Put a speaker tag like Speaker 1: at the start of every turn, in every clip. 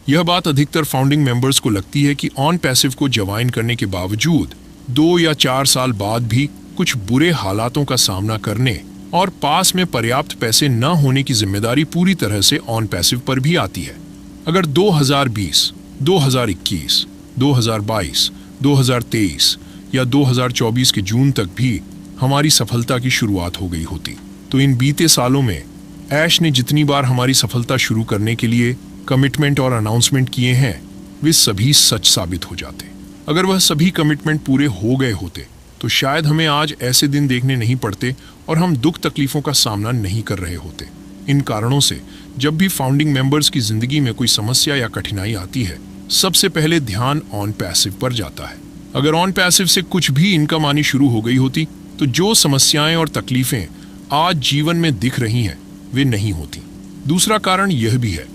Speaker 1: यह बात अधिकतर फाउंडिंग मेंबर्स को लगती है कि ऑन पैसिव को ज्वाइन करने के बावजूद 2 या 4 साल बाद भी कुछ बुरे हालातों का सामना करने और पास में पर्याप्त पैसे न होने की जिम्मेदारी पूरी तरह से ऑन पैसिव पर भी आती है। अगर 2020, 2021, 2022, 2023 या 2024 के जून तक भी हमारी सफलता की शुरुआत हो गई होती, तो इन बीते सालों में ऐश ने जितनी बार हमारी सफलता शुरू करने के लिए कमिटमेंट और अनाउंसमेंट किए हैं, वे सभी सच साबित हो जाते। अगर वह सभी कमिटमेंट पूरे हो गए होते तो शायद हमें आज ऐसे दिन देखने नहीं पड़ते और हम दुख तकलीफों का सामना नहीं कर रहे होते। इन कारणों से जब भी फाउंडिंग मेंबर्स की जिंदगी में कोई समस्या या कठिनाई आती है, सबसे पहले ध्यान ऑन पैसिव पर जाता है। अगर ऑन पैसिव से कुछ भी इनकम आनी शुरू हो गई होती तो जो समस्याएं और तकलीफें आज जीवन में दिख रही हैं, वे नहीं होती। दूसरा कारण यह भी है,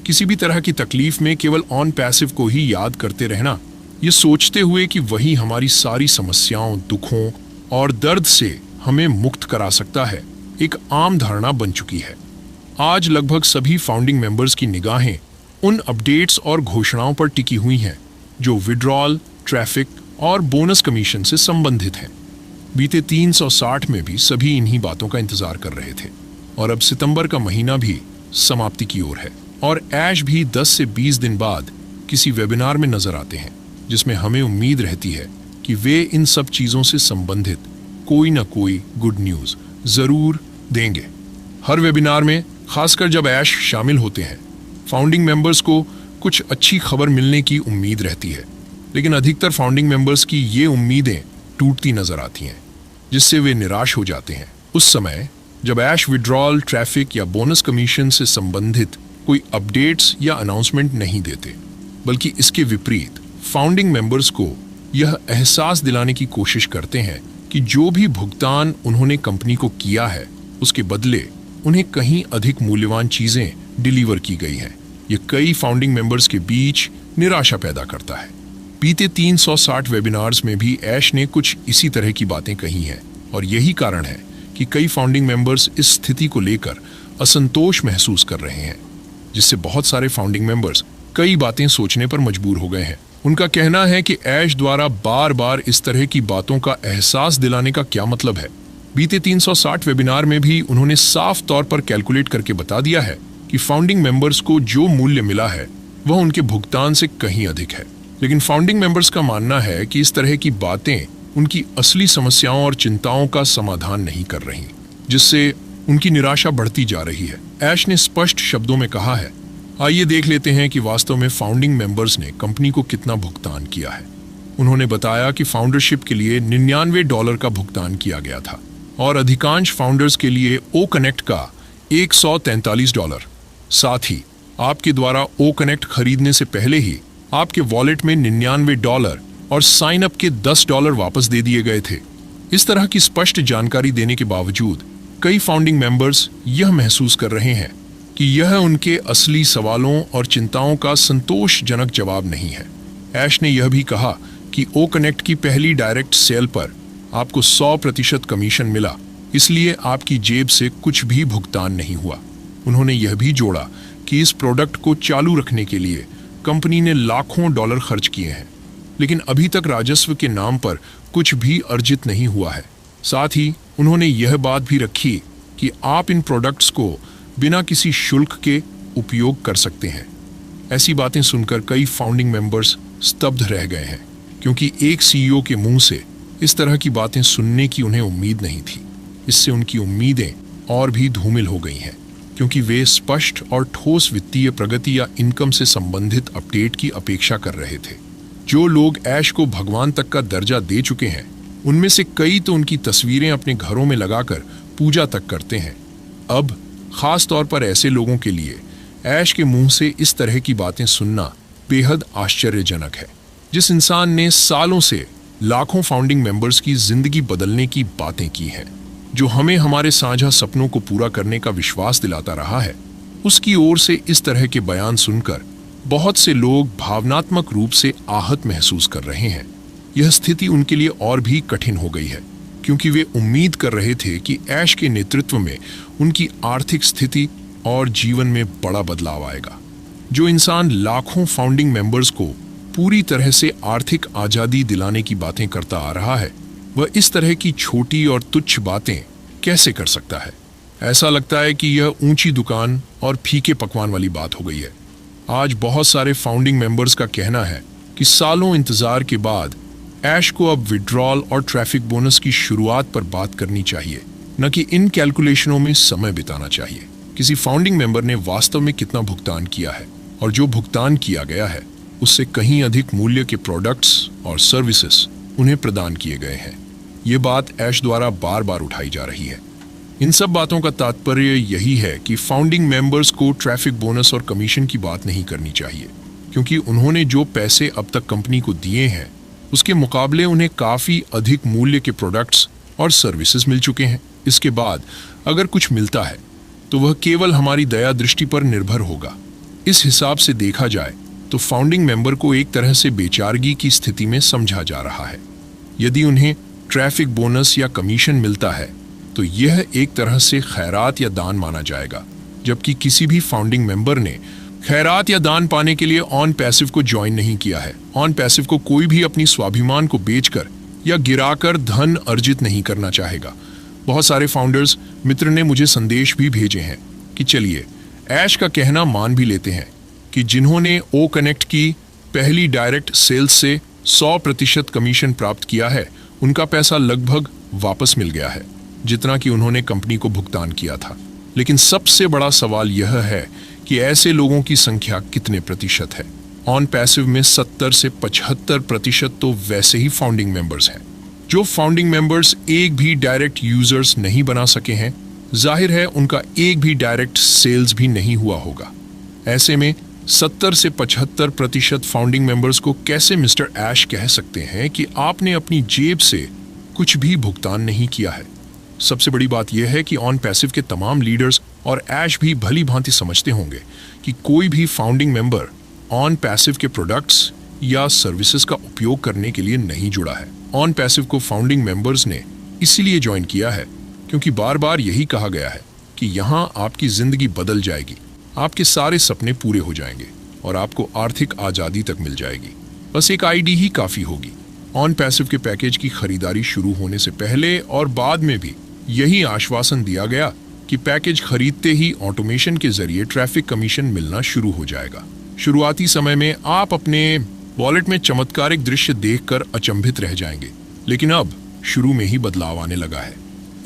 Speaker 1: किसी भी तरह की तकलीफ में केवल ऑन पैसिव को ही याद करते रहना, ये सोचते हुए कि वही हमारी सारी समस्याओं, दुखों और दर्द से हमें मुक्त करा सकता है, एक आम धारणा बन चुकी है। आज लगभग सभी फाउंडिंग मेंबर्स की निगाहें उन अपडेट्स और घोषणाओं पर टिकी हुई हैं जो विड्रॉल, ट्रैफिक और बोनस कमीशन से संबंधित हैं। बीते 360 में भी सभी इन्हीं बातों का इंतजार कर रहे थे और अब सितंबर का महीना भी समाप्ति की ओर है और ऐश भी 10 से 20 दिन बाद किसी वेबिनार में नजर आते हैं जिसमें हमें उम्मीद रहती है कि वे इन सब चीजों से संबंधित कोई ना कोई गुड न्यूज जरूर देंगे। हर वेबिनार में, खासकर जब ऐश शामिल होते हैं, फाउंडिंग मेंबर्स को कुछ अच्छी खबर मिलने की उम्मीद रहती है, लेकिन अधिकतर फाउंडिंग मेंबर्स की ये उम्मीदें टूटती नजर आती हैं, जिससे वे निराश हो जाते हैं। उस समय जब ऐश विड्रॉल, ट्रैफिक या बोनस कमीशन से संबंधित कोई अपडेट्स या अनाउंसमेंट नहीं देते, बल्कि इसके विपरीत फाउंडिंग मेंबर्स को यह एहसास दिलाने की कोशिश करते हैं कि जो भी भुगतान उन्होंने कंपनी को किया है, उसके बदले उन्हें कहीं अधिक मूल्यवान चीजें डिलीवर की गई हैं। ये कई फाउंडिंग मेंबर्स के बीच निराशा पैदा करता है। बीते 360 वेबिनार्स में भी ऐश ने कुछ इसी तरह की बातें कही हैं और यही कारण है कि कई फाउंडिंग मेंबर्स इस स्थिति को लेकर असंतोष महसूस कर रहे हैं, जिससे बहुत सारे फाउंडिंग मेंबर्स कई बातें सोचने पर मजबूर हो गए हैं। उनका कहना है कि ऐश द्वारा बार बार इस तरह की बातों का एहसास दिलाने का क्या मतलब है। बीते 360 वेबिनार में भी उन्होंने साफ तौर पर कैलकुलेट करके बता दिया है कि फाउंडिंग मेंबर्स को जो मूल्य मिला है वह उनके भुगतान से कहीं अधिक है, लेकिन फाउंडिंग मेंबर्स का मानना है कि इस तरह की बातें उनकी असली समस्याओं और चिंताओं का समाधान नहीं कर रही, जिससे उनकी निराशा बढ़ती जा रही है। ऐश ने स्पष्ट शब्दों में कहा है, आइए देख लेते हैं कि वास्तव में फाउंडिंग मेंबर्स ने कंपनी को कितना भुगतान किया है। उन्होंने बताया कि फाउंडरशिप के लिए $99 का भुगतान किया गया था और अधिकांश फाउंडर्स के लिए ओ कनेक्ट का $143। साथ ही आपके द्वारा ओ कनेक्ट खरीदने से पहले ही आपके वॉलेट में $99 और साइन अप के $10 वापस दे दिए गए थे। इस तरह की स्पष्ट जानकारी देने के बावजूद कई फाउंडिंग मेंबर्स यह महसूस कर रहे हैं कि यह उनके असली सवालों और चिंताओं का संतोषजनक जवाब नहीं है। ऐश ने यह भी कहा कि ओ कनेक्ट की पहली डायरेक्ट सेल पर आपको 100% कमीशन मिला, इसलिए आपकी जेब से कुछ भी भुगतान नहीं हुआ। उन्होंने यह भी जोड़ा कि इस प्रोडक्ट को चालू रखने के लिए कंपनी ने लाखों डॉलर खर्च किए हैं, लेकिन अभी तक राजस्व के नाम पर कुछ भी अर्जित नहीं हुआ है। साथ ही उन्होंने यह बात भी रखी कि आप इन प्रोडक्ट्स को बिना किसी शुल्क के उपयोग कर सकते हैं। ऐसी बातें सुनकर कई फाउंडिंग मेंबर्स स्तब्ध रह गए हैं, क्योंकि एक सीईओ के मुंह से इस तरह की बातें सुनने की उन्हें उम्मीद नहीं थी। इससे उनकी उम्मीदें और भी धूमिल हो गई हैं, क्योंकि वे स्पष्ट और ठोस वित्तीय प्रगति या इनकम से संबंधित अपडेट की अपेक्षा कर रहे थे। जो लोग ऐश को भगवान तक का दर्जा दे चुके हैं, उनमें से कई तो उनकी तस्वीरें अपने घरों में लगाकर पूजा तक करते हैं। अब खास तौर पर ऐसे लोगों के लिए ऐश के मुंह से इस तरह की बातें सुनना बेहद आश्चर्यजनक है। जिस इंसान ने सालों से लाखों फाउंडिंग मेंबर्स की जिंदगी बदलने की बातें की हैं, जो हमें हमारे साझा सपनों को पूरा करने का विश्वास दिलाता रहा है, उसकी ओर से इस तरह के बयान सुनकर बहुत से लोग भावनात्मक रूप से आहत महसूस कर रहे हैं। यह स्थिति उनके लिए और भी कठिन हो गई है, क्योंकि वे उम्मीद कर रहे थे कि ऐश के नेतृत्व में उनकी आर्थिक स्थिति और जीवन में बड़ा बदलाव आएगा। जो इंसान लाखों फाउंडिंग मेंबर्स को पूरी तरह से आर्थिक आजादी दिलाने की बातें करता आ रहा है, वह इस तरह की छोटी और तुच्छ बातें कैसे कर सकता है? ऐसा लगता है कि यह ऊंची दुकान और फीके पकवान वाली बात हो गई है। आज बहुत सारे फाउंडिंग मेंबर्स का कहना है कि सालों इंतजार के बाद ऐश को अब विड्रॉल और ट्रैफिक बोनस की शुरुआत पर बात करनी चाहिए, न कि इन कैलकुलेशनों में समय बिताना चाहिए। किसी फाउंडिंग मेंबर ने वास्तव में कितना भुगतान किया है, और जो भुगतान किया गया है उससे कहीं अधिक मूल्य के प्रोडक्ट्स और सर्विसेज उन्हें प्रदान किए गए हैं। ये बात ऐश द्वारा बार बार उठाई जा रही है। इन सब बातों का तात्पर्य यही है कि फाउंडिंग मेंबर्स को ट्रैफिक बोनस और कमीशन की बात नहीं करनी चाहिए, क्योंकि उन्होंने जो पैसे अब तक कंपनी को दिए हैं उसके मुकाबले उन्हें काफ़ी अधिक मूल्य के प्रोडक्ट्स और सर्विसेज मिल चुके हैं। इसके बाद अगर कुछ मिलता है तो वह केवल हमारी दया दृष्टि पर निर्भर होगा। इस हिसाब से देखा जाए तो फाउंडिंग मेंबर को एक तरह से बेचारगी की स्थिति में समझा जा रहा है। यदि उन्हें ट्रैफिक बोनस या कमीशन मिलता है तो यह एक तरह से खैरात या दान माना जाएगा, जबकि किसी भी फाउंडिंग मेंबर ने खैरात या दान पाने के लिए ऑन पैसिव को ज्वाइन नहीं किया है। ऑन पैसिव को कोई भी अपनी स्वाभिमान को बेचकर या गिराकर धन अर्जित नहीं करना चाहेगा। बहुत सारे फाउंडर्स मित्र ने मुझे संदेश भी भेजे हैं कि चलिए ऐश का कहना मान भी लेते हैं कि जिन्होंने ओ कनेक्ट की पहली डायरेक्ट सेल्स से 100% कमीशन प्राप्त किया है, उनका पैसा लगभग वापस मिल गया है, जितना कि उन्होंने कंपनी को भुगतान किया था। लेकिन सबसे बड़ा सवाल यह है कि ऐसे लोगों की संख्या कितने प्रतिशत है? ऑन पैसिव में 70 से 75% तो वैसे ही फाउंडिंग मेंबर्स हैं। जो फाउंडिंग मेंबर्स एक भी डायरेक्ट यूजर्स नहीं बना सके हैं, जाहिर है उनका एक भी डायरेक्ट सेल्स भी नहीं हुआ होगा। ऐसे में 70 से 75% फाउंडिंग मेंबर्स को कैसे मिस्टर ऐश कह सकते हैं कि आपने अपनी जेब से कुछ भी भुगतान नहीं किया है? सबसे बड़ी बात यह है कि ऑन पैसिव के तमाम लीडर्स और ऐश भी भली भांति समझते होंगे कि कोई भी फाउंडिंग मेंबर ऑन पैसिव के प्रोडक्ट्स या सर्विसेज का उपयोग करने के लिए नहीं जुड़ा है। ऑन पैसिव को फाउंडिंग मेंबर्स ने इसीलिए ज्वाइन किया है क्योंकि बार बार यही कहा गया है कि यहाँ आपकी जिंदगी बदल जाएगी, आपके सारे सपने पूरे हो जाएंगे और आपको आर्थिक आज़ादी तक मिल जाएगी। बस एक आईडी ही काफ़ी होगी। ऑन पैसिव के पैकेज की खरीदारी शुरू होने से पहले और बाद में भी यही आश्वासन दिया गया कि पैकेज खरीदते ही ऑटोमेशन के जरिए ट्रैफिक कमीशन मिलना शुरू हो जाएगा। शुरुआती समय में आप अपने वॉलेट में चमत्कारिक दृश्य देखकर अचंभित रह जाएंगे, लेकिन अब शुरू में ही बदलाव आने लगा है।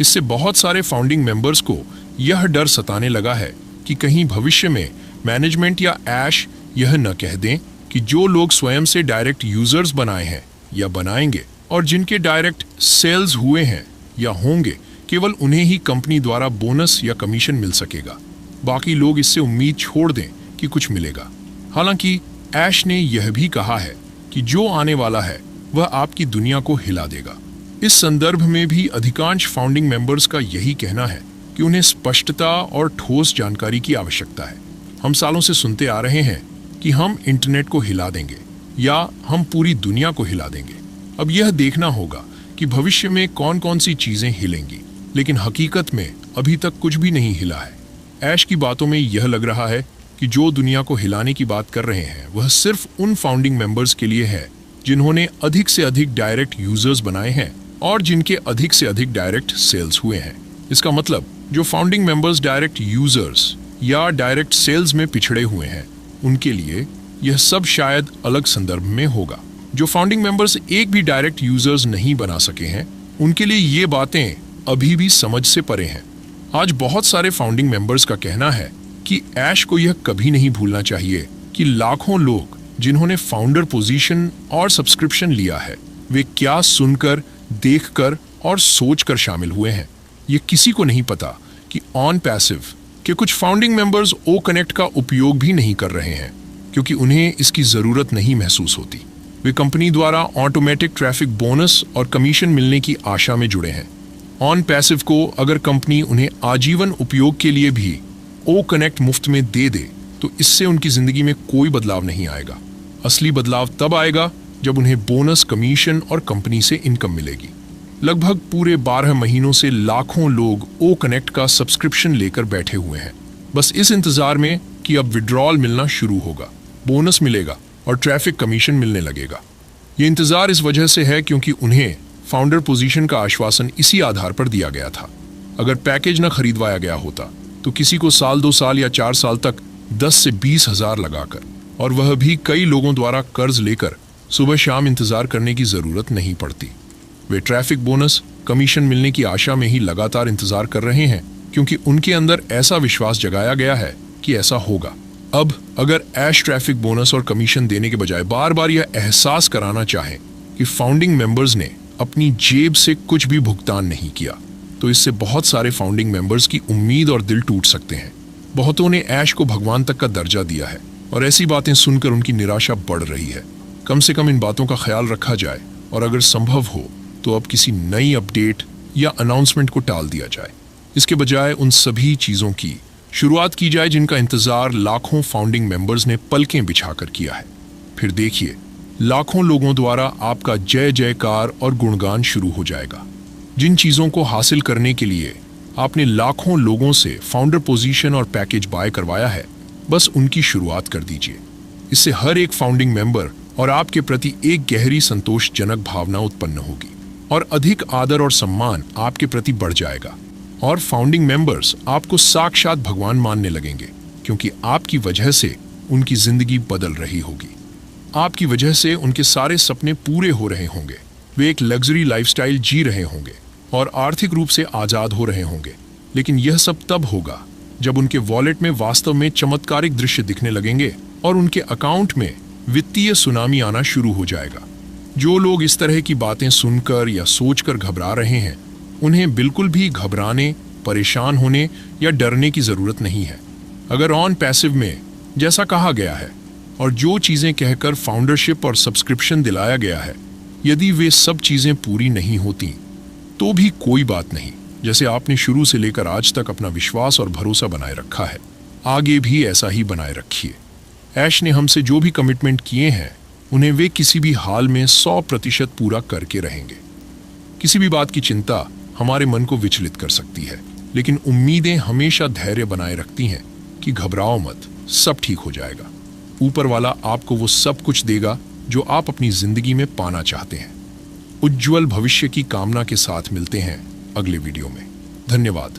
Speaker 1: इससे बहुत सारे फाउंडिंग मेंबर्स को यह डर सताने लगा है कि कहीं भविष्य में मैनेजमेंट या ऐश यह न कह दें कि जो लोग स्वयं से डायरेक्ट यूजर्स बनाए हैं या बनाएंगे और जिनके डायरेक्ट सेल्स हुए हैं या होंगे, केवल उन्हें ही कंपनी द्वारा बोनस या कमीशन मिल सकेगा। बाकी लोग इससे उम्मीद छोड़ दें कि कुछ मिलेगा। हालांकि ऐश ने यह भी कहा है कि जो आने वाला है वह आपकी दुनिया को हिला देगा। इस संदर्भ में भी अधिकांश फाउंडिंग मेंबर्स का यही कहना है कि उन्हें स्पष्टता और ठोस जानकारी की आवश्यकता है। हम सालों से सुनते आ रहे हैं कि हम इंटरनेट को हिला देंगे या हम पूरी दुनिया को हिला देंगे। अब यह देखना होगा कि भविष्य में कौन कौन सी चीजें हिलेंगी, लेकिन हकीकत में अभी तक कुछ भी नहीं हिला है। ऐश की बातों में यह लग रहा है कि जो दुनिया को हिलाने की बात कर रहे हैं वह सिर्फ उन फाउंडिंग मेंबर्स के लिए है जिन्होंने अधिक से अधिक डायरेक्ट यूजर्स बनाए हैं और जिनके अधिक से अधिक डायरेक्ट सेल्स हुए हैं। इसका मतलब जो फाउंडिंग मेंबर्स डायरेक्ट यूजर्स या डायरेक्ट सेल्स में पिछड़े हुए हैं, उनके लिए यह सब शायद अलग संदर्भ में होगा। जो फाउंडिंग मेंबर्स एक भी डायरेक्ट यूजर्स नहीं बना सके हैं, उनके लिए ये बातें अभी भी समझ से परे हैं। आज बहुत सारे फाउंडिंग मेंबर्स का कहना है कि ऐश को यह कभी नहीं भूलना चाहिए कि लाखों लोग जिन्होंने फाउंडर पोजीशन और सब्सक्रिप्शन लिया है, वे क्या सुनकर, देखकर और सोचकर शामिल हुए हैं। ये किसी को नहीं पता कि ऑन पैसिव के कुछ फाउंडिंग मेंबर्स ओ कनेक्ट का उपयोग भी नहीं कर रहे हैं क्योंकि उन्हें इसकी जरूरत नहीं महसूस होती। वे कंपनी द्वारा ऑटोमेटिक ट्रैफिक बोनस और कमीशन मिलने की आशा में जुड़े हैं। ऑन पैसिव को अगर कंपनी उन्हें आजीवन उपयोग के लिए भी ओ कनेक्ट मुफ्त में दे दे तो इससे उनकी जिंदगी में कोई बदलाव नहीं आएगा। असली बदलाव तब आएगा जब उन्हें बोनस, कमीशन और कंपनी से इनकम मिलेगी। लगभग पूरे 12 महीनों से लाखों लोग ओ कनेक्ट का सब्सक्रिप्शन लेकर बैठे हुए हैं, बस इस इंतजार में कि अब विड्रॉल मिलना शुरू होगा, बोनस मिलेगा और ट्रैफिक कमीशन मिलने लगेगा। ये इंतजार इस वजह से है क्योंकि उन्हें फाउंडर पोजीशन का आश्वासन इसी आधार पर दिया गया था। अगर पैकेज न खरीदवाया गया होता तो किसी को साल, 2 साल या 4 साल तक 10 से 20 हजार लगाकर, और वह भी कई लोगों द्वारा कर्ज लेकर, सुबह शाम इंतजार करने की जरूरत नहीं पड़ती। वे ट्रैफिक बोनस, कमीशन मिलने की आशा में ही लगातार इंतजार कर रहे हैं क्योंकि उनके अंदर ऐसा विश्वास जगाया गया है कि ऐसा होगा। अब अगर ऐश ट्रैफिक बोनस और कमीशन देने के बजाय बार बार यह एहसास कराना चाहें कि फाउंडिंग मेंबर्स ने अपनी जेब से कुछ भी भुगतान नहीं किया, तो इससे बहुत सारे फाउंडिंग मेंबर्स की उम्मीद और दिल टूट सकते हैं। बहुतों ने ऐश को भगवान तक का दर्जा दिया है और ऐसी बातें सुनकर उनकी निराशा बढ़ रही है। कम से कम इन बातों का ख्याल रखा जाए और अगर संभव हो तो अब किसी नई अपडेट या अनाउंसमेंट को टाल दिया जाए। इसके बजाय उन सभी चीज़ों की शुरुआत की जाए जिनका इंतजार लाखों फाउंडिंग मेंबर्स ने पलकें बिछाकर किया है। फिर देखिए, लाखों लोगों द्वारा आपका जय जयकार और गुणगान शुरू हो जाएगा। जिन चीज़ों को हासिल करने के लिए आपने लाखों लोगों से फाउंडर पोजीशन और पैकेज बाय करवाया है, बस उनकी शुरुआत कर दीजिए। इससे हर एक फाउंडिंग मेंबर और आपके प्रति एक गहरी संतोषजनक भावना उत्पन्न होगी और अधिक आदर और सम्मान आपके प्रति बढ़ जाएगा और फाउंडिंग मेंबर्स आपको साक्षात भगवान मानने लगेंगे क्योंकि आपकी वजह से उनकी जिंदगी बदल रही होगी। आपकी वजह से उनके सारे सपने पूरे हो रहे होंगे, वे एक लग्जरी लाइफस्टाइल जी रहे होंगे और आर्थिक रूप से आजाद हो रहे होंगे। लेकिन यह सब तब होगा जब उनके वॉलेट में वास्तव में चमत्कारिक दृश्य दिखने लगेंगे और उनके अकाउंट में वित्तीय सुनामी आना शुरू हो जाएगा। जो लोग इस तरह की बातें सुनकर या सोचकर घबरा रहे हैं, उन्हें बिल्कुल भी घबराने, परेशान होने या डरने की जरूरत नहीं है। अगर ऑन पैसिव में जैसा कहा गया है और जो चीजें कहकर फाउंडरशिप और सब्सक्रिप्शन दिलाया गया है, यदि वे सब चीजें पूरी नहीं होती तो भी कोई बात नहीं। जैसे आपने शुरू से लेकर आज तक अपना विश्वास और भरोसा बनाए रखा है, आगे भी ऐसा ही बनाए रखिए। ऐश ने हमसे जो भी कमिटमेंट किए हैं, उन्हें वे किसी भी हाल में 100% पूरा करके रहेंगे। किसी भी बात की चिंता हमारे मन को विचलित कर सकती है, लेकिन उम्मीदें हमेशा धैर्य बनाए रखती हैं कि घबराओ मत, सब ठीक हो जाएगा। ऊपर वाला आपको वो सब कुछ देगा जो आप अपनी जिंदगी में पाना चाहते हैं। उज्जवल भविष्य की कामना के साथ मिलते हैं अगले वीडियो में। धन्यवाद।